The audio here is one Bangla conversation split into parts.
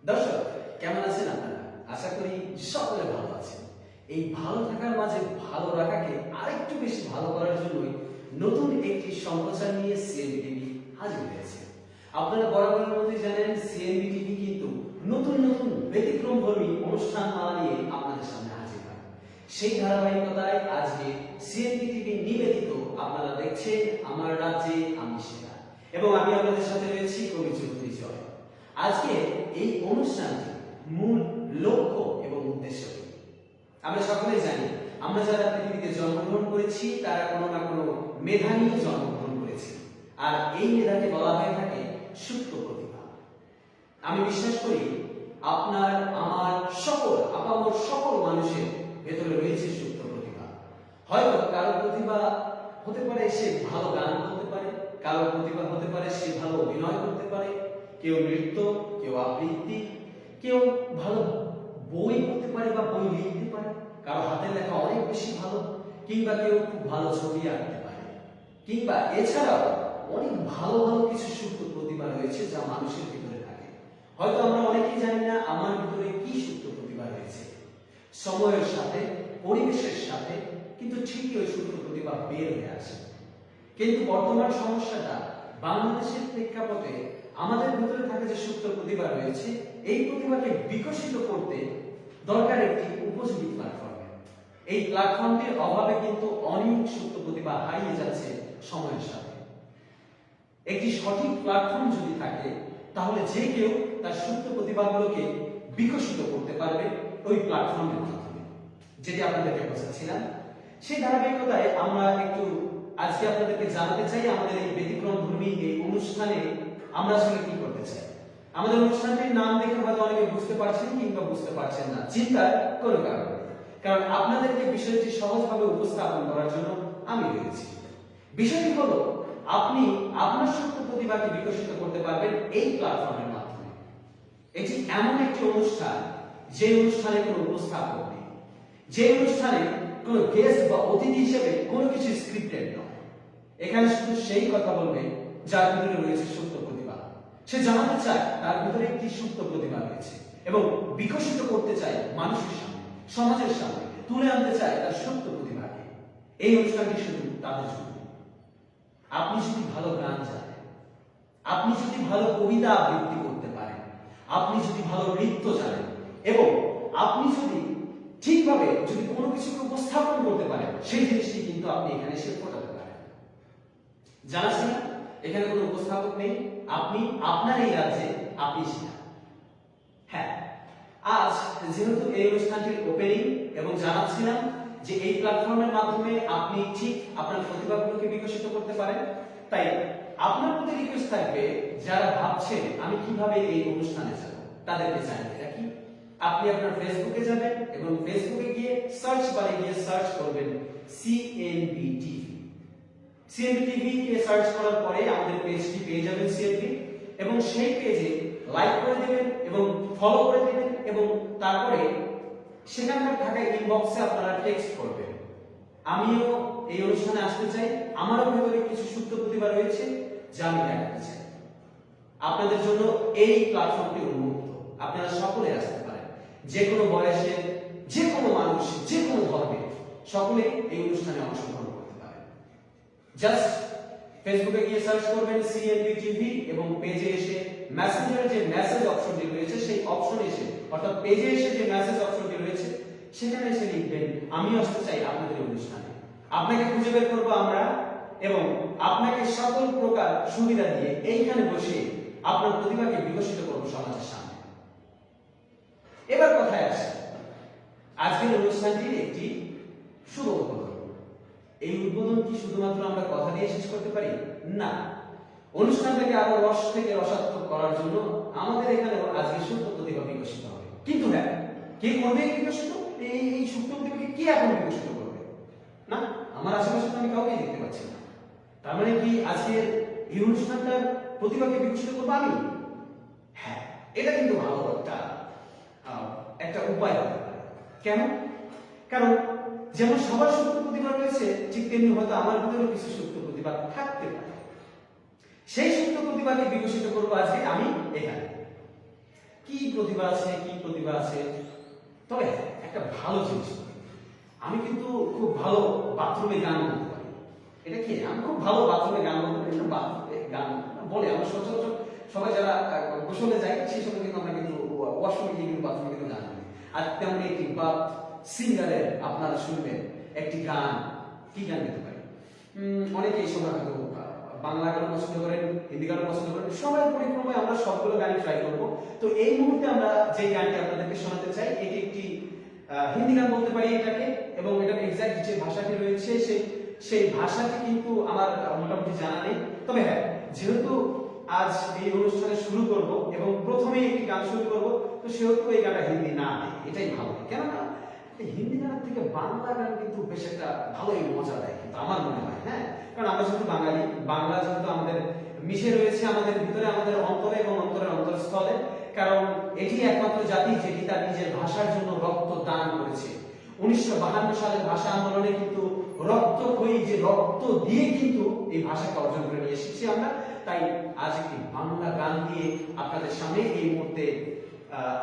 দর্শক কেমন আছেন আপনারা? আশা করি সকলে ভালো আছেন। এই ভালো থাকার মাঝে ভালো রাখাকে আরেকটু বেশি ভালো করার জন্যই নতুন একটি সম্প্রচার নিয়ে সিএনবি টিভি হাজির হয়েছে। আপনারা বরাবরের মধ্যে জানেন সিএনবি টিভি কিন্তু নতুন নতুন ব্যতিক্রমধর্মী অনুষ্ঠানমালা নিয়ে আপনাদের সামনে হাজির হয়। সেই ধারাবাহিকতায় আজকে সিএনবি টিভি নিবেদিত আপনারা দেখছেন আমার রাজ্যে আমি সেরা, এবং আমি আপনাদের সাথে রয়েছি কবি চৌধুরী জয়। আজকে এই অনুষ্ঠানটি মূল লক্ষ্য এবং উদ্দেশ্য কি? আমরা সকলেই জানি, আমরা যারা পৃথিবীতে জন্মগ্রহণ করেছি তারা কোনো না কোনো মেধা নিয়ে জন্মগ্রহণ করেছি, আর এই মেধাকে বলা হয়ে থাকে সুপ্ত প্রতিভা। আমি বিশ্বাস করি আপনার আমার আপামর সকল মানুষের ভেতরে রয়েছে সুপ্ত প্রতিভা। হয়তো কারো প্রতিভা হতে পারে সে ভালো গান করতে পারে, কারো প্রতিভা হতে পারে সে ভালো অভিনয় করতে পারে, কেউ নৃত্য, কেউ আবৃত্তি, কেউ ভালো বই পড়তে পারে বা বই লিখতে পারে, কারো হাতের লেখা অনেক বেশি ভালো, কিংবা কেউ খুব ভালো ছবি আঁকতে পারে, কিংবা এছাড়াও অনেক ভালো ভালো কিছু সুপ্ত প্রতিভা রয়েছে যা মানুষের ভিতরে থাকে। হয়তো আমরা অনেকেই জানি না আমার ভিতরে কি সুপ্ত প্রতিভা রয়েছে। সময়ের সাথে, পরিবেশের সাথে কিন্তু ঠিকই ওই সুপ্ত প্রতিভা বের হয়ে আসে। কিন্তু বর্তমান সমস্যাটা বাংলাদেশের প্রেক্ষাপটে আমাদের ভিতরে থাকা যে সুপ্ত প্রতিভা রয়েছে, এই প্রতিভাকে বিকশিত করতে দরকার একটি উপযোগী প্ল্যাটফর্ম। এই প্ল্যাটফর্মটির অভাবে কিন্তু অনেক সুপ্ত প্রতিভা হারিয়ে যাচ্ছে সময়ের সাথে। একটি সঠিক প্ল্যাটফর্ম যদি থাকে তাহলে যে কেউ তার সুপ্ত প্রতিভাগুলোকে বিকশিত করতে পারবে ওই প্ল্যাটফর্মের মাধ্যমে। যেটি আপনাদেরকে বোঝাচ্ছিলাম, সেই ধারাবাহিকতায় আমরা একটু আজকে আপনাদেরকে জানাতে চাই আমাদের এই ব্যতিক্রমধর্মী এই অনুষ্ঠানে আমরা আসলে কি করতে চাই। আমাদের অনুষ্ঠানটির নাম দেখে হয়তো অনেকে বুঝতে পারছেন কিংবা বুঝতে পারছেন না, চিন্তার কোনো কারণ নেই, কারণ আপনাদেরকে বিষয়টি সহজভাবে উপস্থাপন করার জন্য আমি রয়েছি। বিষয়টি হলো, আপনি আপনার সুপ্ত প্রতিভাকে বিকশিত করতে পারবেন এই প্ল্যাটফর্মের মাধ্যমে। এটি এমন একটি অনুষ্ঠান যে অনুষ্ঠানে কোনো উপস্থাপক নেই, যে অনুষ্ঠানে কোনো গেস্ট বা অতিথি হিসেবে কোনো কিছু স্ক্রিপ্টেড নয়। এখানে শুধু সেই কথা বলবে যার ভিতরে রয়েছে সুপ্ত প্রতিভা। সে জানাতে চায় তার ভিতরে একটি সুপ্ত প্রতিভা রয়েছে এবং বিকশিত করতে চায় মানুষের সামনে, সমাজের সামনে তুলে আনতে চায় তার সুপ্ত প্রতিভাকে। এই অনুষ্ঠানটি শুধু তাদের জন্য। আপনি যদি ভালো গান জানেন, আপনি যদি ভালো কবিতা আবৃত্তি করতে পারেন, আপনি যদি ভালো নৃত্য জানেন, এবং আপনি যদি ঠিকভাবে যদি কোনো কিছুকে উপস্থাপন করতে পারেন, সেই জিনিসটি কিন্তু আপনি এখানে এসে ফোটাতে পারেন। জানাচ্ছি না এখানে কোনো উপস্থাপক নেই, আপনি আপনার এই রাজ্যে আপনি সেরা। হ্যাঁ, আজ যেহেতু এই অনুষ্ঠানটির ওপেনিং এবং জানাচ্ছিলাম যে এই প্ল্যাটফর্মের মাধ্যমে আপনি ঠিক আপনার প্রতিভাগুলোকে বিকশিত করতে পারেন, তাই আপনার প্রতি রিকোয়েস্ট থাকবে যারা ভাবছেন আমি কিভাবে এই অনুষ্ঠানে যাব, তাদেরকে জানিয়ে রাখি আপনি আপনার ফেসবুকে যাবেন এবং ফেসবুকে গিয়ে সার্চ বারে গিয়ে সার্চ করবেন সিএনবি টিভি। সিএনবি টিভি কে সার্চ করার পরে আমাদের পেজটি পেয়ে যাবেন সিএনবি, এবং সেই পেজে লাইক করে দিবেন এবং ফলো করে দিবেন, এবং তারপরে সেখানকার থাকা ইনবক্সে আপনারা টেক্সট করবেন আমিও এই অনুষ্ঠানে আসতে চাই, আমারও ভিতরে কিছু সুপ্ত প্রতিভা রয়েছে যা আমি দেখাতে চাই। আপনাদের জন্য এই প্ল্যাটফর্মটি উন্মুক্ত, আপনারা সকলে আসতে পারেন, যে কোনো বয়সের, যে কোনো মানুষ, যে কোনো ধর্মের সকলে এই অনুষ্ঠানে অংশগ্রহণ করতে পারেন। জাস্ট ফেসবুকে গিয়ে সার্চ করবেন সিএনবি টিভি এবং পেজে এসে মেসেঞ্জারে যে মেসেজ অপশনটি রয়েছে সেই অপশনে এসে, অর্থাৎ পেজে এসে যে মেসেজ অপশনটি রয়েছে সেখানে এসে লিখবেন আমি আসতে চাই আপনাদের অনুষ্ঠানে। আপনাকে খুঁজে বের করবো আমরা এবং আপনাকে সকল প্রকার সুবিধা দিয়ে এইখানে বসে আপনার প্রতিভাকে বিকশিত করবো সমাজের সামনে। এবার কথায় আসে, আজকের অনুষ্ঠানটির একটি শুভ উদ্বোধন। এই উদ্বোধন কি শুধুমাত্র আমরা কথা দিয়ে শেষ করতে পারি? না, অনুষ্ঠানটাকে আরো রস থেকে রসাত্মক করার জন্য আমাদের এখানে আজকে সুপ্ত প্রতিভা বিকশিত হবে। কিন্তু হ্যাঁ, কে করবে এই বিকশিত? এই সুপ্ত প্রতিভাকে কে এখন বিকশিত করবে? না, আমার আশেপাশে তো আমি কাউকে দেখতে পাচ্ছি না। তার মানে কি আজকের এই অনুষ্ঠানটার প্রতিভাকে বিকশিত করবো আমি? হ্যাঁ, এটা কিন্তু ভালো একটা উপায় হতে পারে। কেন? কারণ যেমন সবার সুপ্ত প্রতিভা রয়েছে, ঠিক তেমনি হয়তো আমার ভিতরে কিছু সুপ্ত প্রতিভা থাকতে পারে। সেই সুপ্ত প্রতিভাকে বিকশিত করবো আজকে আমি এখানে। কি প্রতিভা আছে, কি প্রতিভা আছে। তবে একটা ভালো জিনিস করি, আমি কিন্তু খুব ভালো বাথরুমে গান করতে পারি। এটা কি, আমি খুব ভালো বাথরুমে গান করতে পারি। বাথরুমে গান বলে আমরা সচরাচর সবাই যারা গোসলে যাই সেই সময় কিন্তু আমরা কিন্তু ওয়াশরুমে গিয়ে কিন্তু বাথরুমে কিন্তু গান করি। আর তেমনি একটি বাথ সিঙ্গারের আপনারা শুনবেন একটি গান, কি গান গাইতে পারি? অনেকে এই সময় হয়তো বাংলা গানও পছন্দ করেন, হিন্দি গানও পছন্দ করেন, সবাই পরিক্রমায় আমরা সবগুলো গানই ট্রাই করব। তো এই মুহূর্তে আমরা যে গানটি আপনাদেরকে শোনাতে চাই এটি একটি হিন্দি গান বলতে পারি এটাকে, এবং এটার এক্সাক্ট যে ভাষাটি রয়েছে সেই ভাষাটি কিন্তু আমার মোটামুটি জানা নেই। তবে হ্যাঁ, যেহেতু আজ এই অনুষ্ঠানে শুরু করব এবং প্রথমেই একটি গান শুরু করব, তো সেহেতু এই গানটা হিন্দি না হয় এটাই ভালো। কেননা হিন্দি গানের থেকে বাংলা গান কিন্তু বেশ একটা ভালোই মজা দেয় কিন্তু আমার মনে হয়। হ্যাঁ, কারণ আমরা যেহেতু বাঙালি, বাংলা যেহেতু আমাদের মিশে রয়েছে আমাদের ভিতরে, আমাদের অন্তরে এবং অন্তরের অন্তরস্থলে। কারণ এটি একমাত্র জাতি যেটি তার নিজের ভাষার জন্য রক্ত দান করেছে। 1952 সালের ভাষা আন্দোলনে কিন্তু রক্তক্ষয়ী, যে রক্ত দিয়ে কিন্তু এই ভাষাকে অর্জন করে নিয়ে এসেছি আমরা। তাই আজ একটি বাংলা গান দিয়ে আপনাদের সামনে এই মুহূর্তে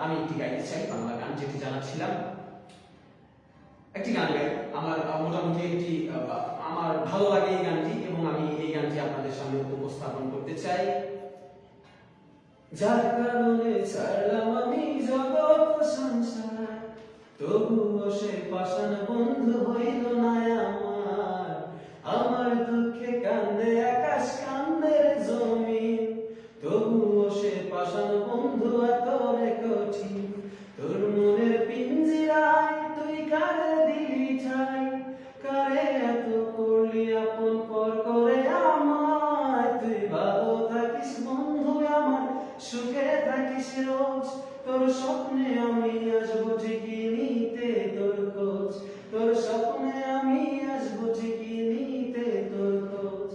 আমি একটি গাইতে চাই বাংলা গান, যেটি জানাচ্ছিলাম। একটি গান গাই, আমার মোটামুটি একটি আমার ভালো লাগে এই গানটি, এবং আমি এই গানটি আপনাদের সামনে উপস্থাপন করতে চাই। যার কারণে ছাড়লাম আমি জগৎ সংসার, তবুও সে পাষাণ বন্ধু হইল না আমার। আমার দুঃখে কান্দে আকাশ, কান্দে জমিন, তবুও সে পাষাণ বন্ধু এতরে কঠিন। তোর মনের পিঞ্জিরায় তুই কারে দিলি ঠাই, কারে এত করলি আপন পর করে আমায়। তুই ভালো থাকিস বন্ধু আমার, সুখে থাকিস রোজ, তোর স্বপ্নে আমি আসবো ঠিকই নিতে তোর খোঁজ। তোর স্বপ্নে আমি আসবো ঠিকই নিতে তোর খোঁজ।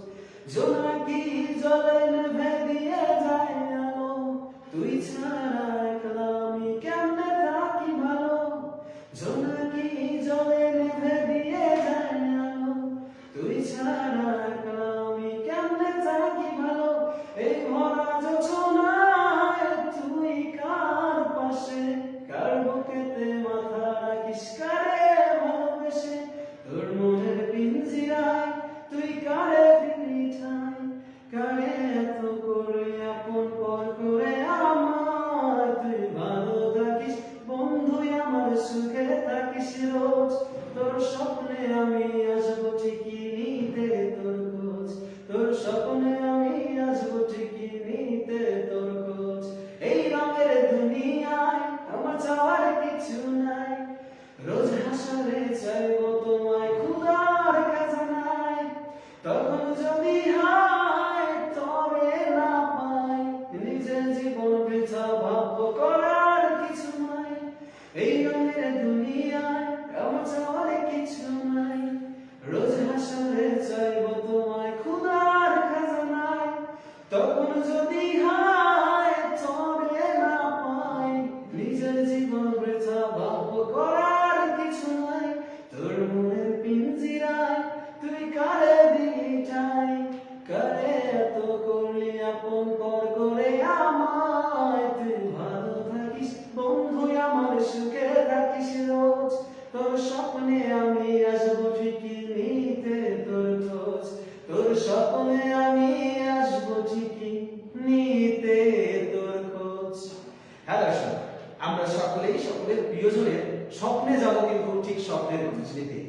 জোনাকি জলে নেভে দিয়ে যায় আলো, তুই ছাড়া একলা আমি কেমনে থাকি ভালো। জোনাকি জলে নেভে দিয়ে যায় আলো, তুই ছাড়া একলা আমি কেমনে থাকি ভালো। এই ভরা যোছনায় তুই কার পাশে, কার বুকেতে মাথা রাখিস, কারে ভালোবেসে। তোর মনের পিঞ্জিরায় তুই কারে দিলি ঠাই, কারে এত করলি আপন পর করে আমায়। তুই ভালো থাকিস বন্ধু আমার, সুখে থাকিস রোজ, তোর স্বপ্নে আমি আসবো ঠিকই নিতে তোর খোঁজ। তোর স্বপ্নে আমি আসবো ঠিকই নিতে তোর খোঁজ। এই রঙের দুনিয়ায় আমার চাওয়ার কিছু নাই, রোজ হাসরে চাইবো তোমায় খুদার খাজানায়। তখন যদি হায় তবে না পাই, নিজের জীবন বৃথা ভাববো করার কিছু নাই। এই রঙের দুনিয়ায় আমার চাওয়ার কিছু নাই, রোজ হাসরে চাইবো তোমায় খুদার খাজানায়। তখন যদি হায় তবে না পাই, নিজের জীবন বৃথা ভাববো করার কিছু নাই। তোর মনের পিঞ্জিরায় তুই কারে দিলি ঠাই, কারে এত করলি আপন পর করে আমায়। তুই ভালো থাকিস বন্ধু আমার, সুখে থাকিস রোজ, তোর স্বপ্নে আমি আসবো ঠিকই নিতে তোর খোঁজ। তোর স্বপ্নে আমি আসবো ঠিকই নিতে তোর খোঁজ। হ্যাঁ দর্শক, আমরা সকলেই সকলের প্রিয়জনের স্বপ্নে যাব, কিন্তু ঠিক স্বপ্নের খোঁজ নিতে।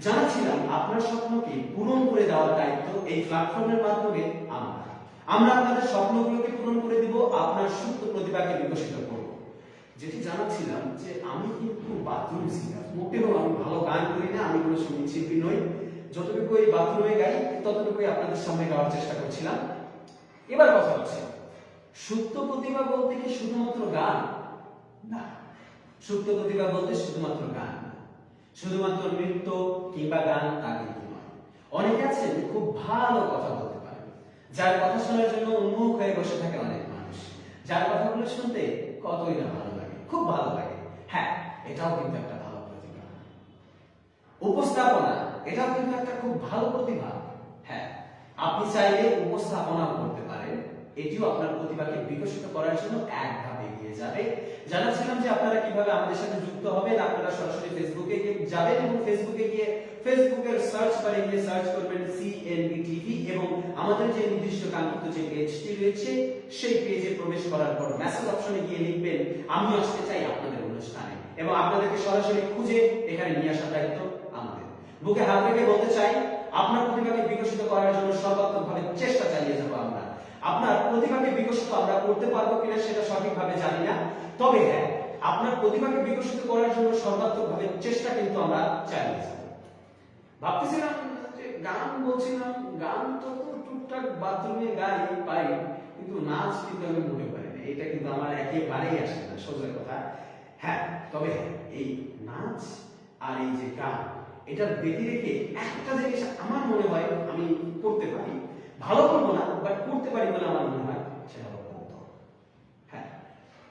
জানাচ্ছিলাম আপনার স্বপ্নকে পূরণ করে দেওয়ার দায়িত্ব এই প্ল্যাটফর্মের মাধ্যমে আমরা আপনাদের স্বপ্নগুলোকে পূরণ করে দিব, আপনার সুপ্ত প্রতিভাকে বিকশিত করব। যেটি জানাচ্ছিলাম যে আমি কিন্তু বাথরুম সিঙ্গার, মোটেও আমি ভালো গান করি না, আমি কোনো সঙ্গীত শিল্পী নই। যতটুকু এই বাথরুমে গাই ততটুকুই আপনাদের সামনে গাওয়ার চেষ্টা করছিলাম। এবার কথা হচ্ছে, সুপ্ত প্রতিভা বলতে কি শুধুমাত্র গান? না, সুপ্ত প্রতিভা বলতে শুধুমাত্র গান, শুধুমাত্র নৃত্য কিংবা গান তা কিন্তু নয়। অনেকে আছেন খুব ভালো কথা বলতে পারেন, যার কথা শোনার জন্য উন্মুখ হয়ে বসে থাকে অনেক মানুষ, যার কথাগুলো শুনতে কতই না ভালো লাগে, খুব ভালো লাগে। হ্যাঁ, এটাও কিন্তু একটা ভালো প্রতিভা। উপস্থাপনা, এটাও কিন্তু একটা খুব ভালো প্রতিভা। হ্যাঁ, আপনি চাইলে উপস্থাপনা করতে পারেন, এটিও আপনার প্রতিভাকে বিকশিত করার জন্য এক ধাপ এগিয়ে যাবে। জানাচ্ছিলাম যে আপনারা কিভাবে আমাদের সাথে যুক্ত হবেন। আপনারা সরাসরি ফেসবুকে গিয়ে যাবেন এবং ফেসবুকে গিয়ে ফেসবুকের সার্চ বারে গিয়ে সার্চ করবেন সিএনবি টিভি এবং আমাদের যে নির্দিষ্ট কাঙ্ক্ষিত যে পেজটি রয়েছে সেই পেজে প্রবেশ করার পর মেসেজ অপশনে গিয়ে লিখবেন আমি আসতে চাই আপনাদের অনুষ্ঠানে এবং আপনাদেরকে সরাসরি খুঁজে এখানে নিয়ে আসার দায়িত্ব আমাদের। বুকে হাত রেখে বলতে চাই আপনার প্রতিভাকে বিকশিত করার জন্য সর্বাত্মকভাবে চেষ্টা চালিয়ে যাব আমরা। আপনার প্রতিভাকে বিকশিত আমরা করতে পারবো কিনা সেটা সঠিকভাবে জানি না, তবে হ্যাঁ আপনার প্রতিভাকে বিকশিত করার জন্য সর্বাত্মকভাবে চেষ্টা কিন্তু আমরা চালিয়ে যাব। ভাবতেছিলাম যে গান বলছিলাম, গান তো টুকটাক বাথরুমে গাই পাই, কিন্তু নাচ কিন্তু আমি মনে পারি না। এটা কিন্তু আমার একেবারেই আসে না, সোজা কথা। হ্যাঁ, তবে এই নাচ আর এই যে গান এটার ব্যতি রেখে একটা জিনিস আমার মনে হয় আমি করতে পারি, ভালো করবো না বাট করতে পারি বলে আমার মনে হয়, সেটা হলো কৌতুক। হ্যাঁ,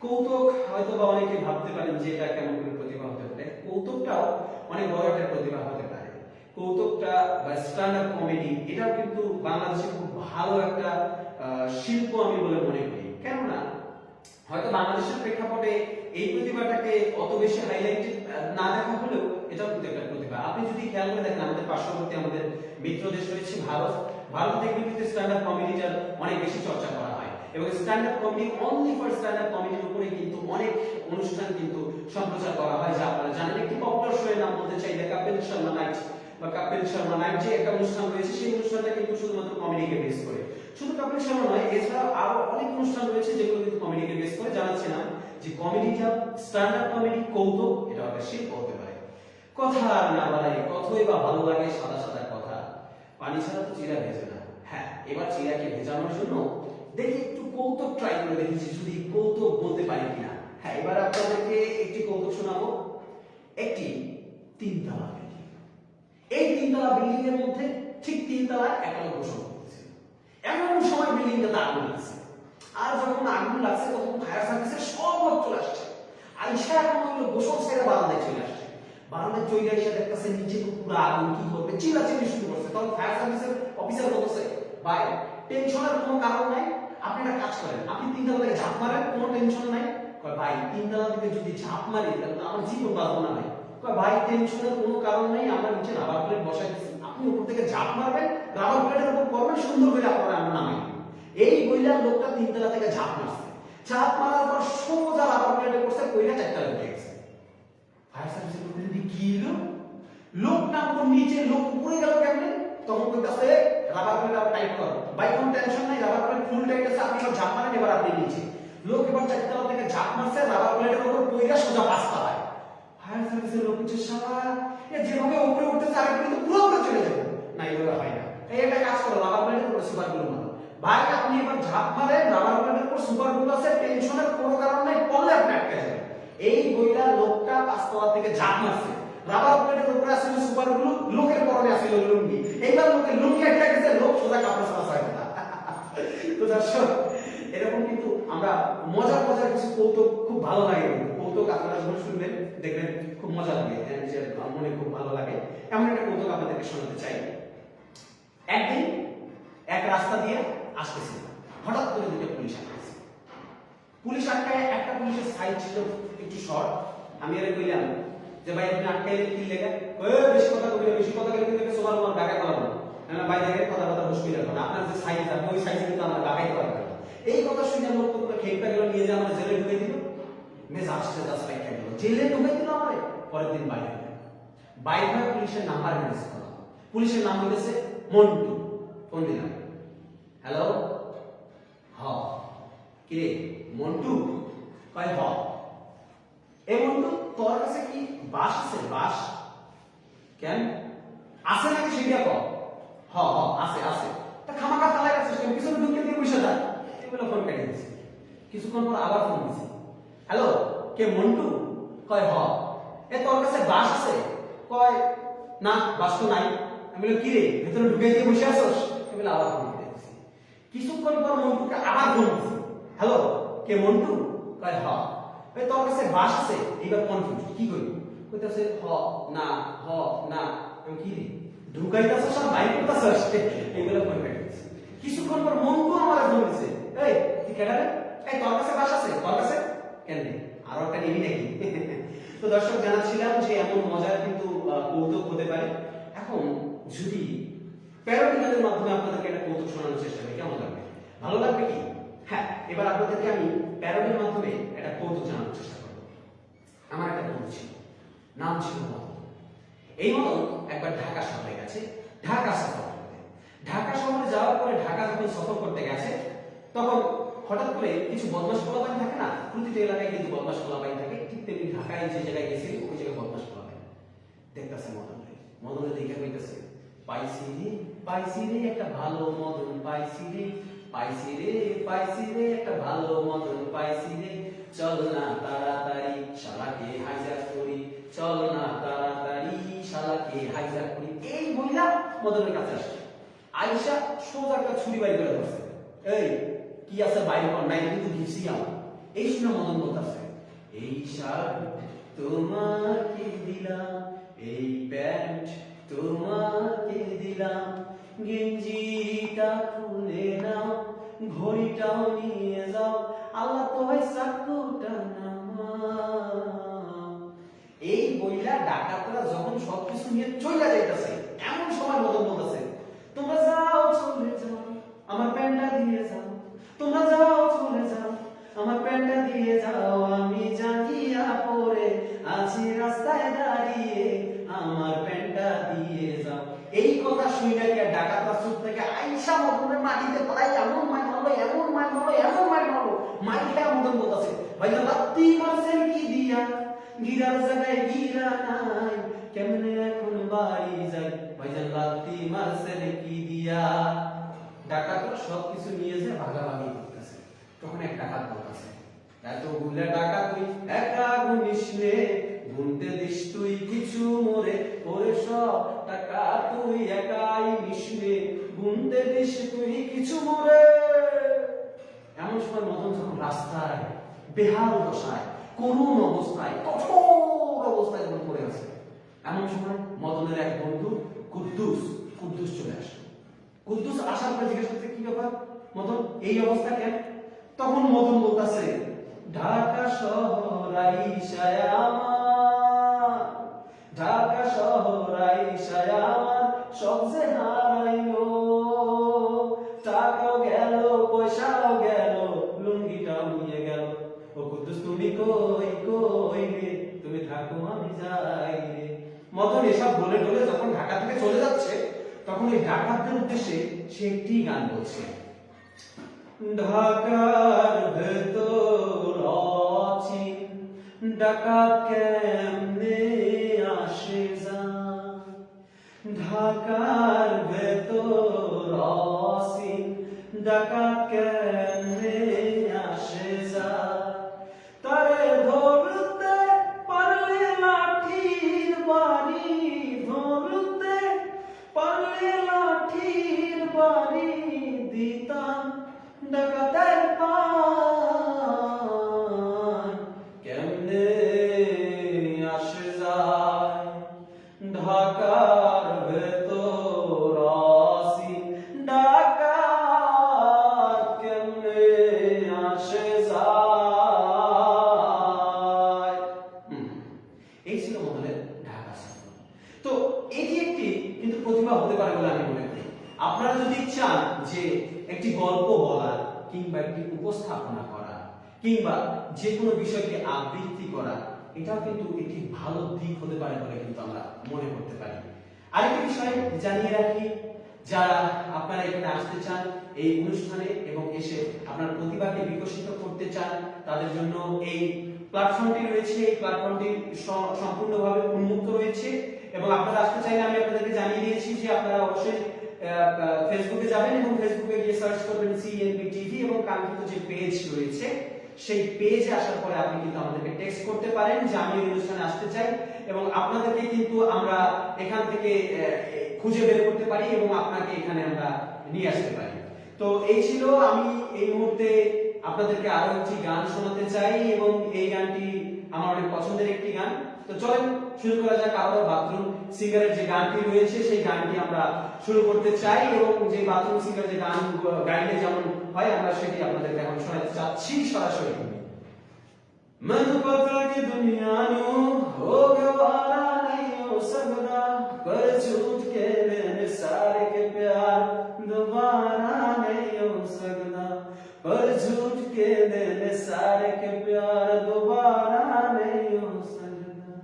কৌতুক হয়তো বা অনেকে ভাবতে পারেন যে এটা কেমন করে প্রতিভা হতে পারে। কৌতুকটাও অনেক বড় একটা প্রতিভা হতে পারে। কৌতুকটা বা স্ট্যান্ড আপ কমেডি এটাও কিন্তু বাংলাদেশে খুব ভালো একটা শিল্প আমি বলে মনে করি। কেননা হয়তো বাংলাদেশের প্রেক্ষাপটে এই প্রতিভাটাকে অত বেশি হাইলাইট না দেখা হলেও এটাও কিন্তু একটা প্রতিভা। আপনি যদি খেয়াল করে দেখেন আমাদের পার্শ্ববর্তী আমাদের মিত্র দেশ রয়েছে ভারত, ভারতে কিন্তু স্ট্যান্ড আপ কমেডিটার অনেক বেশি চর্চা করা হয় এবং stand up comedy only for stand up কমেডির উপরে কিন্তু অনেক অনুষ্ঠান কিন্তু সম্প্রচার করা হয়, যা আপনারা জানেন। একটি পপুলার শো এর নাম বলতে চাইলে কপিল শর্মা নাইট বা কপিল শর্মা নাইট যে একটা অনুষ্ঠান রয়েছে, সেই অনুষ্ঠানটা কিন্তু শুধুমাত্র কমেডিকে বেস করে। শুধু কপিল শর্মা নয়, এছাড়াও আরো অনেক অনুষ্ঠান রয়েছে যেগুলো কিন্তু কমেডিকে বেস করে। জানাচ্ছি না যে কমেডিটা স্ট্যান্ড আপ কমেডি কৌতুক এটা একটা শিল্প হতে পারে। কথা না বাড়াই, কতই বা ভালো লাগে সাদা সাদা কথা, পানি ছাড়া তো চিরা ভেজে না। হ্যাঁ, এবার চিরাকে ভেজানোর জন্য দেখি একটু কৌতুক ট্রাই করে দেখেছি যদি কৌতুক বলতে পারি কিনা। হ্যাঁ, এবার আপনাদেরকে একটি কৌতুক শোনাবো। একটি তিনতলা বিল্ডিং, এই তিনতলা বিল্ডিং এর মধ্যে ঠিক তিনতলায় একটা লোক বসবাস করতেছে। এমন সময় বিল্ডিংটাতে আগুন লাগছে, আর যখন আগুন লাগছে তখন ফায়ার সার্ভিসের সব লোক চলে আসছে। আইসা এখন ওই লোক গোসল ছেড়ে বারান্দায় চলে আসছে। বারান্দায় চলে এসে দেখতেছে নিচে পুরো আগুন, কি করবে চিল্লাচিল্লি শুরু করছে। তখন ফায়ার সার্ভিসের অফিসার বলছে ভাই টেনশনের কোনো কারণ নাই, আপনি একটা কাজ করেন, আপনি তিনতলা থেকে ঝাঁপ মারেন, কোনো টেনশন নাই। কয় ভাই তিনতলা থেকে যদি ঝাঁপ মারি তাহলে তো আমার জীবন বাঁচবো না ভাই। কয় ভাই টেনশনের কোনো কারণ নাই, আমরা নিচে রাবার প্লেট বসাই দিচ্ছি, আপনি উপর থেকে ঝাঁপ মারবেন, রাবার প্লেটের উপর পড়বেন, সুন্দর করে আপনারা আমরা নামাই। এই বইলা লোকটা তিনতলা থেকে ঝাঁপ মারছে। ঝাঁপ মারার পর সোজা রাবার প্লেটে পড়ছে, কইরা চারটা উঠে গেছে। ফায়ার সার্ভিসের লোক যদি কি হলো, লোকটা উপর নিচে, লোক উপরে গেল কেমনে? তখন কইতাছে রাবার প্লেট আপ টাইট কর ভাই, কোনো টেনশন নাই, রাবার প্লেট ফুল টাইট আছে, আপনি সব ঝাঁপ মারেন, এবার আপনি নিচে। লোক এবার চারতলা থেকে ঝাঁপ মারছে, রাবার প্লেটের উপর কইরা সোজা পাঁচতলায়। ফায়ার সার্ভিসের লোক হচ্ছে শালা যেভাবে উপরে উঠতেছে আর কিন্তু পুরো উপরে চলে যাবে না, এইভাবে হয় না। এই একটা কাজ করো, রাবার প্লেটের উপর সুপার গ্লু মারো ভাই, আপনি এবার ঝাঁপ মারেন, রাবার প্লেটের উপর সুপার গ্লু আছে, টেনশনের কোনো কারণ নাই, পড়লে আপনি আটকে যাবেন। এই বইটা লোকটা পাঁচতলা থেকে ঝাঁপ মারছে, রাবার প্লেটের উপরে আসলে সুপার গ্লু, লোকের পরনে আসলে লুঙ্গি, এইবার লোকের লুঙ্গি আটকে গেছে, লোক সোজা কাপড় ছাড়া হয় না। তো দর্শক এরকম কিন্তু আমরা মজার মজার কিছু কৌতুক খুব ভালো লাগে, কৌতুক আপনারা যখন শুনবেন দেখবেন খুব মজা লাগে, যে মনে খুব ভালো লাগে। এমন একটা কৌতুক আপনাদেরকে শোনাতে চাই। একদিন এক রাস্তা দিয়ে আসতেছিল, হঠাৎ করে দুটো পুলিশ আটকেছে। পুলিশ আটকায়, একটা পুলিশের সাইজ ছিল একটু শর্ট। আমি আরে কইলাম যে ভাই আপনি আটকাইলে কি লেগে? ওই বেশি কথা কইলে, বেশি কথা কইলে কিন্তু সোমার আমার গায়ে করাবো না ভাই, দেখেন কথা কথা মুশকিল এখন, আপনার যে সাইজ আছে ওই সাইজ কিন্তু আমার গায়ে করাবো। এই কথা শুনে লোক তো পুরো খেপে গেল, নিয়ে যে আমার জেলে ঢুকে দিল, মেজাজটা জাস্ট পাইকা গেল, জেলে ঢুকে দিল আমারে। পরের দিন বাইরে বাইরে পুলিশের নাম্বার মেসেজ করলাম, পুলিশের নাম হইতেছে মন্টু। ফোন দিলাম, হ্যালো, হ কি রে মন্টু? কয় হ। এ মন্টু তোর কাছে কি বাস আছে? বাস কেন আছে নাকি সেটা ক। হ হ আছে আছে। তা খামাকা ফালাই আছে, পিছনে ঢুকে দিয়ে বসে যায়। এগুলো ফোন কেটে দিয়েছে। কিছুক্ষণ পর আবার ফোন দিয়েছে, হ্যালো কে মন্টু? কয় হ। এ তোর কাছে বাস আছে? কয় না বাস তো নাই। আমি বললাম কি রে ভেতরে ঢুকে দিয়ে বসে আছোস? আমি বলে আবার ফোন কেটে দিয়েছি। কিছুক্ষণ পর মন্টুকে আবার ফোন দিয়েছে, হ্যালো কে মন্টু? কয় হ। এই তোর কাছে বাস আছে? এইবার কনফিউজ, কি করি? কইতাছে হ না হ না। আমি কি রে ঢুকাইতাছস আর বাইর করতাছস? এইগুলা ফোন কেটে দিয়েছি। কিছুক্ষণ পর মন্টু আমার ফোন দিয়েছে, এই তুই কেডা রে? এই তোর কাছে বাস আছে? তোর কাছে কেন রে? নেবি নাকি? তো দর্শক জানাচ্ছিলাম যে এমন মজার কিন্তু কৌতুক হতে পারে। এখন যদি প্যারোডি গানের মাধ্যমে আপনাদেরকে একটা কৌতুক শোনানোর চেষ্টা করি, কেমন লাগবে? ভালো লাগবে কি? হ্যাঁ, এবার আপনাদেরকে আমি প্যারোডির মাধ্যমে একটা কৌতুক জানানোর চেষ্টা করব। আমার একটা বন্ধু ছিল, নাম ছিল মদন। এই মদন একবার ঢাকা শহরে গেছে, ঢাকা সফর করতে। ঢাকা শহরে যাওয়ার পরে ঢাকা যখন সফর করতে গেছে, তখন হঠাৎ করে কিছু বদমাশ পোলাপাইন থাকে না, প্রতিটা এলাকায় কিন্তু বদমাশ পোলাপাইন থাকে, ঠিক তেমনি ঢাকায় যে জায়গায় গেছিল ওই জায়গায় বদমাশ পোলাপাইন দেখতেছে মদনের দেখে কইতেছে, পাইছি রে একটা ভালো মদন, পাইছি রে একটা ভালো মদন, পাইছি রে, চল না তাড়াতাড়ি শালাকে হাইজ্যাক করি, চল না তাড়াতাড়ি শালাকে হাইজ্যাক করি। এই মহিলা মদনের কাছে আসে, আয়েশা সোজা একটা ছুরি বাইর করে ধরছে, এই কি আছে বাইরে কর, নাই কিন্তু ঘিসি আমার। এই শুনে মদন বলতেছে, এই শার্ট তোমাকে দিলাম, এই প্যান্ট তোমাকে দিলাম, গেঞ্জিটা খুলে নাও, ঘড়িটাও নিয়ে যাও, আল্লাহ তো ভাই চাকুটা নামাও। এই বইলা ডাকাতরা যখন সবকিছু নিয়ে চলে যাইতেছে, এমন সময় মদন বলতেছে, তোমরা যাও চলে যাও, আমার প্যান্টটা দিয়ে যাও, তোমরা যাও চলে যাও, আমার প্যান্টটা দিয়ে যাও, আমি জাঙ্গিয়া পরে আছি রাস্তায় দাঁড়িয়ে, আমার প্যান্টটা দিয়ে যাও। এই কথা শুনে কি ডাকাতরা চুপ থেকে আয়েশা মদনের মাটিতে পড়াই এমন মার মারলো, এমন মার মারলো, এমন মার মারলো, মার খেয়ে মদন বলতেছে, ভাইজান লাত্তি মারছেন কি দিয়া, গিরার জায়গায় গিরা নাই, কেমনে এখন বাড়ি যাই, ভাইজান লাত্তি মারছেন কি দিয়া। ডাকাতরা সবকিছু নিয়ে যে ভাগাভাগি করতেছে, তখন এক ডাকাত বলতেছে, এতগুলা ডাকাত তুই একা গুনিস রে, গুনতে দিস তুই কিছু মোরে, ওরে সব টাকা তুই একাই নিস রে, গুনতে দিস তুই কিছু মোরে। এমন সময় মদন যখন রাস্তায় বেহাল দশায়, করুণ অবস্থায়, কঠোর অবস্থায় যখন পড়ে আছে, এমন সময় মদনের এক বন্ধু কুদ্দুস চলে আসে। কুদ্দুস আসার পরে জিজ্ঞেস করতে, কি ব্যাপার মদন, এই অবস্থা কেন? তখন মদন বলতেছে, ঢাকা শহর আইসায় আমার, ঢাকা শহর আইসায় আমার সব যে হারাইলো, টাকাও গেল পয়সাও গেল, লুঙ্গিটাও নিয়ে গেল, ও কুদ্দুস তুমি কই রে, তুমি থাকো আমি যাই রে। মদন এসব বলে বলে যখন ঢাকা থেকে চলে যাচ্ছে, তখন এই ডাকাতদের উদ্দেশ্যে সে একটি গান বলছে, ঢাকার ভেতর অচিন ডাকাত কেমনে আসে যায়, ঢাকার ভেতর অচিন ডাকাত কেমনে আসে যায়, তারে ধরতে পারলে লাঠির বাড়ি, ধরতে পারলে লাঠির বাড়ি দিতাম, ডাকাতের পান কেমনে আসে যায়, ঢাকার ভেতর আসিন ডাকাত কেমনে আসে যায়। এই ছিল মদনের ঢাকা সফর। তো এটি একটি কিন্তু প্রতিভা হতে পারে বলে আমি মনে করি। আপনারা যদি চান যে একটি গল্প বলা কিংবা একটি উপস্থাপনা করা কিংবা যে কোনো বিষয়কে আবৃত্তি করা, এটাও কিন্তু একটি ভালো দিক হতে পারে বলে কিন্তু আমরা মনে করতে পারি। আরেকটি বিষয় জানিয়ে রাখি, যারা আপনারা এখানে আসতে চান এই অনুষ্ঠানে এবং এসে আপনার প্রতিভাকে বিকশিত করতে চান, তাদের জন্য এই প্ল্যাটফর্মটি রয়েছে। এই প্ল্যাটফর্মটি সম্পূর্ণভাবে উন্মুক্ত রয়েছে এবং আপনারা আসতে চাইলে আমি আপনাদেরকে জানিয়ে দিয়েছি যে আপনারা অবশ্যই ফেসবুকে যাবেন এবং ফেসবুকে গিয়ে সার্চ করবেন সিএনবি টিভি এবং কাঙ্ক্ষিত যে পেজ রয়েছে সেই পেজে আসার পরে আপনি কিন্তু আমাদেরকে টেক্সট করতে পারেন যে আমি এই অনুষ্ঠানে আসতে চাই, এবং আপনাদেরকে কিন্তু আমরা এখান থেকে খুঁজে বের করতে পারি এবং আপনাকে এখানে আমরা নিয়ে আসতে পারি। তো এই ছিল, আমি এই মুহূর্তে আপনাদেরকে আরো একটি গান শোনাতে চাই এবং এই গানটি আমার অনেক পছন্দের একটি গান। তো চলেন শুরু করা যাক। আমরা বাথরুম সিঙ্গারের যে গানটি রয়েছে সেই গানটি আমরা শুরু করতে চাই এবং যে বাথরুম সিঙ্গার যে গান গাইলে যেমন হয় আমরা সেটি আপনাদেরকে এখন শোনাতে চাচ্ছি সরাসরি। मन पता दुनिया नू हो गवारा नहीं हो सकदा, पर झूठ के दिन सारे के प्यार दोबारा नहीं हो सकदा, पर झूठ के दिन सारे के प्यार दोबारा नहीं हो सकदा।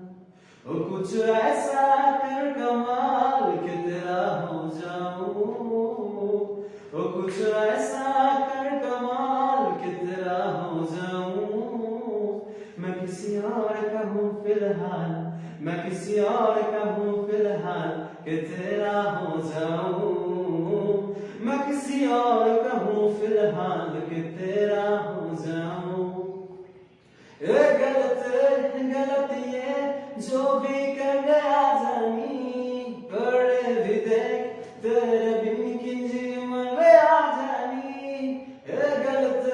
ओ कुछ ऐसा कर कमाल के तेरा हो जाऊं, ओ कुछ ऐसा कर कमाल के तेरा हो जाऊं। मैं किसी और का हूँ फिलहाल, मैं किसी और का हूँ फिलहाल कि तेरा हो जाऊं। मैं किसी और का हूँ फिलहाल कि तेरा हो जाऊं। ये गलत गलत ये जो भी कर गया जानी, बड़े भी देख तेरे बिन की जीवन गया जानी। ये गलत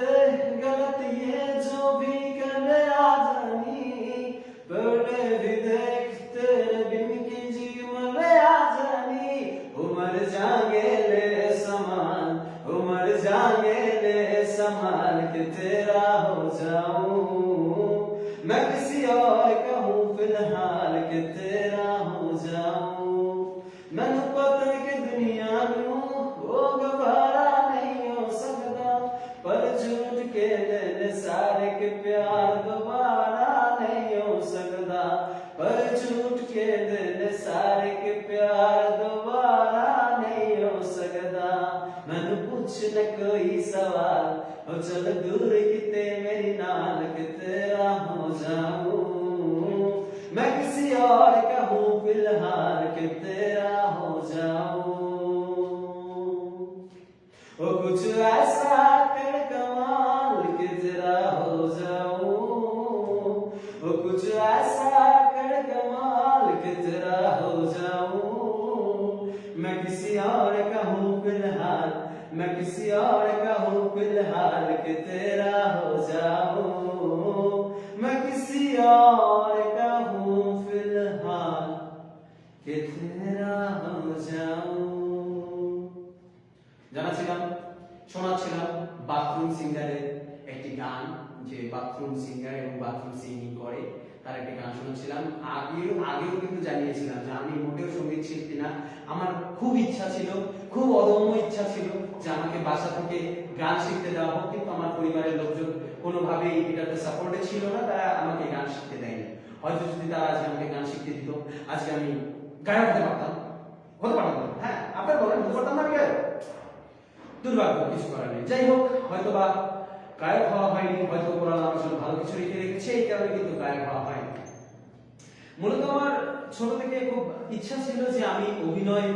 गलत ये जो भी कर गया जानी, बड़े भी देख तेरे बिन की जीवन गया जानी। उमर जागे ले समान, उमर जागे ले समान कि तेरा हो जाऊं। मैं किसी और का हूँ फिलहाल कि तेरा हो जाऊं। मैनू पता कि दुनिया नू वो गवारा नहीं हो सकदा, पर झूठ के दिन सारे के प्यार दोबारा नहीं हो सकदा, पर झूठ के दिन सारे के प्यार दोबारा नहीं हो सकदा। मैनू पूछ न कोई सवाल, ओ चल दूर किते मेरी नाल कि तेरा हो जाऊं। मैं किसी और का हूँ फिलहाल कि तेरा हो जाऊं। ओ कुछ ऐसा कर कमाल कि तेरा हो जाऊं, ओ कुछ ऐसा कर कमाल कि तेरा हो जाऊं। मैं किसी और का हूँ फिलहाल, मैं किसी और का हूँ फिलहाल कि तेरा हो जाऊं। मैं किसी और का हूँ फिलहाल कि तेरा हो जाऊं। জানাছিলাম শোনাচ্ছিলাম বাথরুম সিঙ্গারের একটি গান, যে বাথরুম সিঙ্গার এবং বাথরুম সিঙ্গিং করে তার একটি গান শোনাচ্ছিলাম। আগেও কিন্তু জানিয়েছিলাম যে আমি মোটেও সঙ্গীত শিল্পী না। আমার খুব ইচ্ছা ছিল, খুব অদম্য ইচ্ছা ছিল যে আমাকে বাসা থেকে গান শিখতে দেওয়া হোক, কিন্তু আমার পরিবারের লোকজন কোনোভাবেই এটাতে সাপোর্টে ছিল না, তারা আমাকে গান শিখতে দেয়নি। হয়তো যদি তারা আজকে আমাকে গান শিখতে দিত, আজকে আমি গায়ক হতে পারতাম, হতে পারতাম। হ্যাঁ, আপনার বলেন হতে পারতাম না গায়ক? দুর্ভাগ্য, কিছু করার নেই। যাই হোক, হয়তো বা গায়ক হওয়া হয়নি, হয়তো কোরআন আমার জন্য ভালো কিছু রেখে রেখেছে, এই কারণে কিন্তু গায়ক হওয়া হয়নি। মূলত আমার ছোট থেকে খুব ইচ্ছা ছিল যে আমি অভিনয়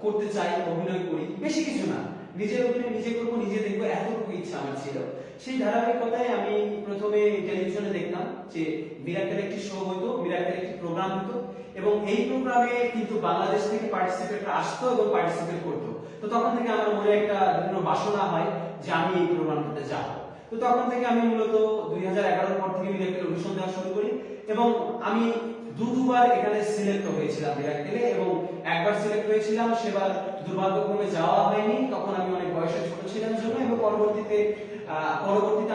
করতে চাই, অভিনয় করি, বেশি কিছু না, নিজের অভিনয় নিজে করবো, নিজে দেখবো, এতটুকু ইচ্ছা আমার ছিল। সেই ধারাবাহিকতায় আমি প্রথমে টেলিভিশনে দেখতাম যে মিরাকেল একটি শো হতো, মিরাকেল একটি প্রোগ্রাম হতো, এবং এই প্রোগ্রামে কিন্তু বাংলাদেশ থেকে পার্টিসিপেটরা আসতো এবং পার্টিসিপেট করতো। তো তখন থেকে আমার মনে একটা বিভিন্ন বাসনা হয় যে আমি এই প্রোগ্রামটাতে যাব। তো তখন থেকে আমি মূলত 2011 পর থেকে মিরাকেল অডিশন দেওয়া শুরু করি, এবং আমি দুবার এখানে সিলেক্ট হয়েছিলাম মিরাকেলে, এবং একবার সিলেক্ট হয়েছিলাম, সেবার দুর্ভাগ্যক্রমে যাওয়া হয়নি, তখন আমি অনেক বয়সে ছোট ছিলাম জন্য, এবং পরবর্তীতে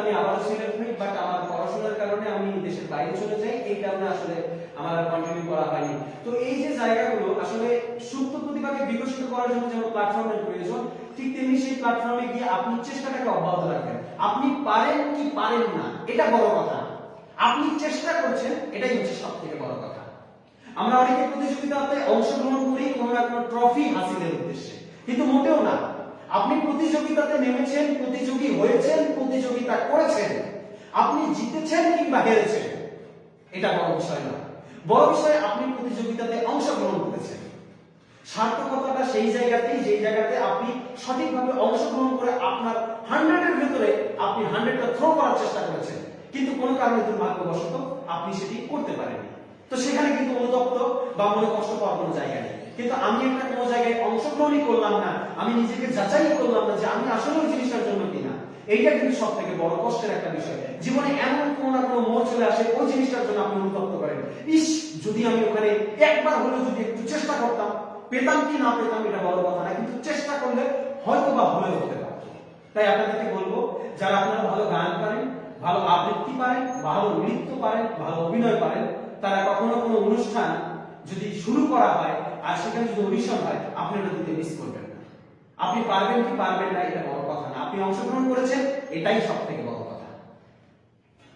আমি আবারও সিলেক্ট হই, বাট আমার পড়াশোনার কারণে আমি দেশের বাইরে চলে যাই, এই কারণে আসলে আমার কন্টিনিউ করা হয়নি। তো এই যে জায়গাগুলো আসলে সুপ্ত প্রতিভাকে বিকশিত করার জন্য যেমন প্ল্যাটফর্মের প্রয়োজন, ঠিক তেমনি সেই প্ল্যাটফর্মে গিয়ে আপনি চেষ্টাটাকে অব্যাহত রাখবেন। আপনি পারেন কি পারেন না এটা বড় কথা, আপনি চেষ্টা করছেন এটাই হচ্ছে সবথেকে বড় কথা। আমরা অনেকে প্রতিযোগিতাতে অংশগ্রহণ করি কোনো না কোনো ট্রফি হাসিলের উদ্দেশ্যে, কিন্তু মোটেও না। আপনি প্রতিযোগিতাতে নেমেছেন, প্রতিযোগী হয়েছেন, প্রতিযোগিতা করেছেন, আপনি জিতেছেন কিংবা হেরেছেন, এটা বড় বিষয় না। বড় বিষয় আপনি প্রতিযোগিতাতে অংশগ্রহণ করেছেন। সার্থকতাটা সেই জায়গাতেই, যেই জায়গাতে আপনি সঠিকভাবে অংশগ্রহণ করে আপনার 100 এর ভিতরে আপনি 100টা থ্রো করার চেষ্টা করেছেন, কিন্তু কোনো কারণে দুর্ভাগ্যবশত আপনি সেটি করতে পারেননি। তো সেখানে কিন্তু অনুতপ্ত বা মনে কষ্ট পাওয়ার কোনো জায়গা নেই। কিন্তু আমি একটা কোনো জায়গায় অংশগ্রহণই করলাম না, আমি নিজেকে যাচাই করলাম না যে আমি আসলে ওই জিনিসটার জন্য কিনা, এইটা কিন্তু সব থেকে বড় কষ্টের একটা বিষয়। জীবনে এমন কোনো না কোনো মোড় চলে আসে, ওই জিনিসটার জন্য আপনি অনুতপ্ত করেন, ইস যদি আমি ওখানে একবার হলেও যদি একটু চেষ্টা করতাম, পেতাম কি না পেতাম এটা বড় কথা না, কিন্তু চেষ্টা করলে হয়তো বা হলে হতে পারত। তাই আপনাদেরকে বলবো, যারা আপনারা ভালো গান করেন, ভালো আবৃত্তি পারেন, ভালো নৃত্য পারেন, ভালো অভিনয় পারেন, তারা কখনো কোনো অনুষ্ঠান যদি শুরু করা হয় আর সেখানে যদি অডিশন হয়, আপনি ওটা দিতে মিস করবেন না। আপনি পারবেন কি পারবেন না এটা বড় কথা না, আপনি অংশগ্রহণ করেছেন এটাই সবথেকে বড় কথা।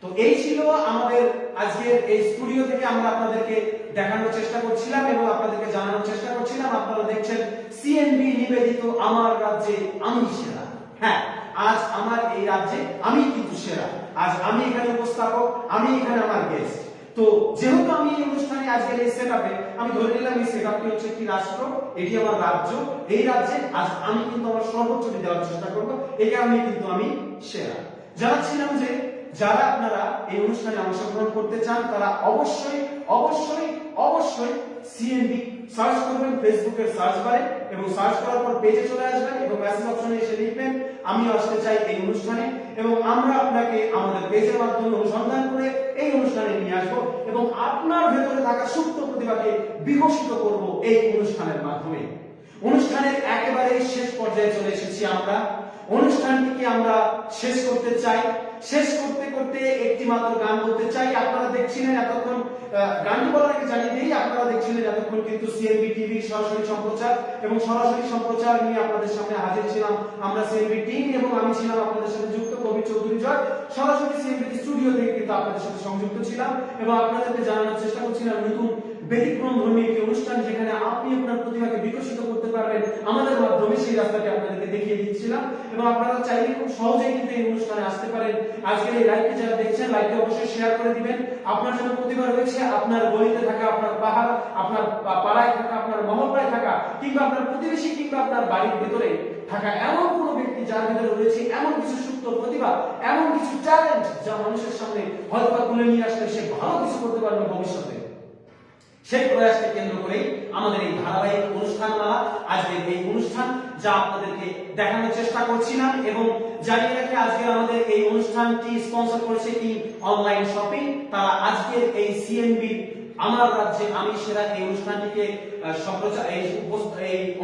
তো এই ছিল আমাদের আজকের এই স্টুডিও থেকে আমরা আপনাদেরকে দেখানোর চেষ্টা করছিলাম এবং আপনাদেরকে জানানোর চেষ্টা করছিলাম। আপনারা দেখছেন সিএনবি নিবেদিত আমার রাজ্যে আমি সেরা। হ্যাঁ, আজ আমার এই রাজ্যে আমি কিন্তু সেরা। আজ আমি এখানে উপস্থাপক, আমি এখানে আমার গেস্ট। তো যেহেতু আমি এই অনুষ্ঠানে আজকের এই সেটআপে, আমি ধরে নিলাম এই সেটআপটি হচ্ছে একটি রাষ্ট্র, এটি আমার রাজ্য। এই রাজ্যে আজ আমি কিন্তু আমার সর্বোচ্চটি দেওয়ার চেষ্টা করব, এই কারণে কিন্তু আমি সেরা। জানাচ্ছিলাম যে যারা আপনারা এই অনুষ্ঠানে অংশগ্রহণ করতে চান তারা অবশ্যই অবশ্যই অবশ্যই সিএনবি সার্চ করবেন ফেসবুকের সার্চ বারে এবং সার্চ করার পর পেজে চলে আসবেন এবং মেসেজ অপশনে এসে লিখবেন আমি আসতে চাই এই অনুষ্ঠানে, এবং আমরা আপনাকে আমাদের পেজের মাধ্যমে অনুসন্ধান করে এই অনুষ্ঠানে নিয়ে আসবো এবং আপনার ভেতরে থাকা সুপ্ত প্রতিভাকে বিকশিত করব এই অনুষ্ঠানের মাধ্যমে। অনুষ্ঠানের একেবারে শেষ পর্যায়ে চলে এসেছি আমরা। অনুষ্ঠানটিকে আমরা শেষ করতে চাই। শেষ করতে করতে একটি মাত্র গান বলতে চাই। আপনারা দেখছিলেন এতক্ষণ, গানটি বলার আগে জানিয়ে দিই, আপনারা দেখছিলেন এতক্ষণ কিন্তু সিএনবি টিভির সরাসরি সম্প্রচার এবং সরাসরি সম্প্রচার নিয়ে আপনাদের সামনে হাজির ছিলাম আমরা সিএনবি টিম, এবং আমি ছিলাম আপনাদের সাথে যুক্ত কবি চৌধুরী জয়। সরাসরি সিএনবি স্টুডিও থেকে কিন্তু আপনাদের সাথে সংযুক্ত ছিলাম এবং আপনাদেরকে জানানোর চেষ্টা করছিলাম নতুন ব্যতিক্রম ধর্মী একটি অনুষ্ঠান যেখানে আপনি আপনার প্রতিভাকে বিকশিত করতে পারবেন আমাদের মাধ্যমে, সেই রাস্তাটি আপনাদেরকে দেখিয়ে দিচ্ছিলাম। এবং আপনারা চাইলে খুব সহজেই কিন্তু এই অনুষ্ঠানে আসতে পারেন। আজকের এই লাইভটি যারা দেখছেন, লাইভটি অবশ্যই শেয়ার করে দিবেন। আপনার জন্য প্রতিভা রয়েছে, আপনার গলিতে থাকা, আপনার পাহাড়, আপনার পাড়ায় থাকা, আপনার মহল্লায় থাকা, কিংবা আপনার প্রতিবেশী, কিংবা আপনার বাড়ির ভেতরে থাকা এমন কোন ব্যক্তি যার ভিতরে রয়েছে এমন কিছু সুপ্ত প্রতিভা, এমন কিছু ট্যালেন্ট যা মানুষের সামনে হয়তো তুলে নিয়ে আসলে সে ভালো কিছু করতে পারবে ভবিষ্যতে। সেই প্রয়াসকে কেন্দ্র করেই আমাদের এই ধারাবাহিক অনুষ্ঠানমালা, আজকের এই অনুষ্ঠান যা আপনাদেরকে দেখানোর চেষ্টা করছিলাম। এবং জানিয়ে রাখি আজকে আমাদের এই অনুষ্ঠানটি স্পন্সর করেছে কি অনলাইন শপিং। তারা আজকের এই সিএনবি আমার রাজ্যে আমি সেরা এই অনুষ্ঠানটিকে সম্প্রচার এই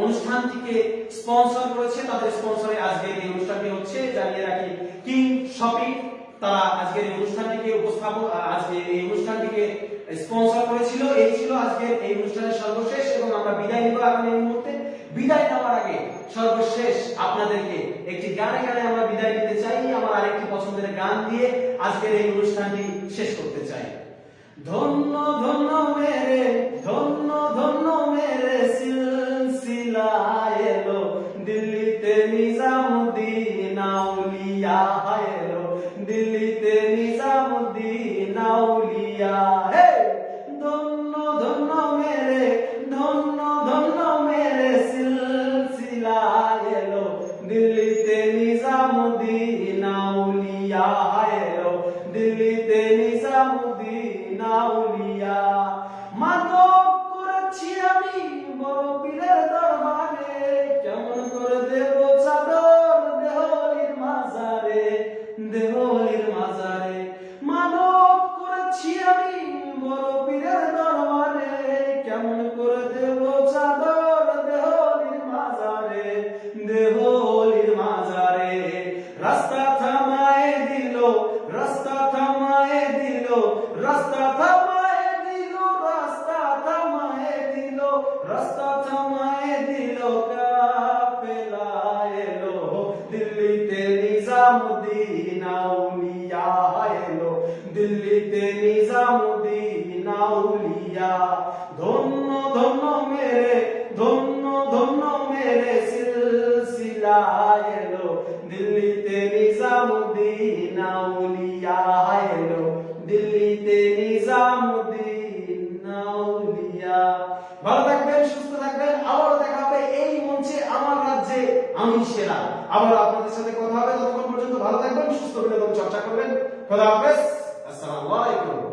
অনুষ্ঠানটিকে স্পন্সর করেছে। তাদের স্পন্সরে আজকের এই অনুষ্ঠানটি হচ্ছে। জানিয়ে রাখি কিং শপিং তারা আজকের এই অনুষ্ঠানটিকে আজকে এই অনুষ্ঠানটিকে স্পন্সর করেছিল। এই ছিল আজকের এই অনুষ্ঠানের সর্বশেষ, এবং আমরা বিদায় নিব এখন এই মুহূর্তে। বিদায় নেওয়ার আগে সর্বশেষ আপনাদেরকে একটি গানে আমরা বিদায় নিতে চাই। আমার আরেকটি পছন্দের গান দিয়ে আজকের এই অনুষ্ঠানটি শেষ করতে চাই। ধন্য ধন্য মেরে, ধন্য ধন্য মেরে সিলসিলা এলো, দিল্লিতে নিজামুদ্দিন আউলিয়া এলো, দিল্লিতে নিজামুদ্দিন আউলিয়া। হে ধন্য ধন্য মেরে, ধন্য ধন্য মেরে সিলসিলা এলো, দিল্লিতে নিজামুদ্দিন আউলিয়া এলো, দিল্লিতে নিজামুদ্দিন আউলিয়া। মাদক করেছি আমি বড় পীরের দরবারে, কেমন করে দেব চাদর দেহলির মাজারে, দেহলির মাজারে। মাদক করেছি আমি বড় পীরের দরবারে, কেমন করে দেব চাদর দেহলির মাজারে, দেহলির মাজারে। রাস্তা থামায়ে দিল, রাস্তা থামায়ে দিল, রাস্তা থামায়ে দিল, রাস্তা থামায়ে দিল, রাস্তা থামায়ে দিল, কাফেলা এলো, দিল্লিতে নিজামুদ্দিন আউলিয়া এলো, দিল্লিতে নিজামুদ্দিন আউলিয়া। ধন্য ধন্য মেরে, ধন্য ধন্য মেরে সিলসিলা এলো, দিল্লিতে নিজামুদ্দিন আউলিয়া এলো, দিল্লিতে নিজামুদ্দিন আউলিয়া। ভালো থাকবেন, সুস্থ থাকবেন। আবারও দেখা হবে এই মঞ্চে আমার রাজ্যে আমি সেরা। আবার আপনাদের সাথে কথা হবে। ততক্ষণ পর্যন্ত ভালো থাকবেন, সুস্থ বিনোদন চর্চা করবেন। খোদা হাফেজ, আসসালামু আলাইকুম।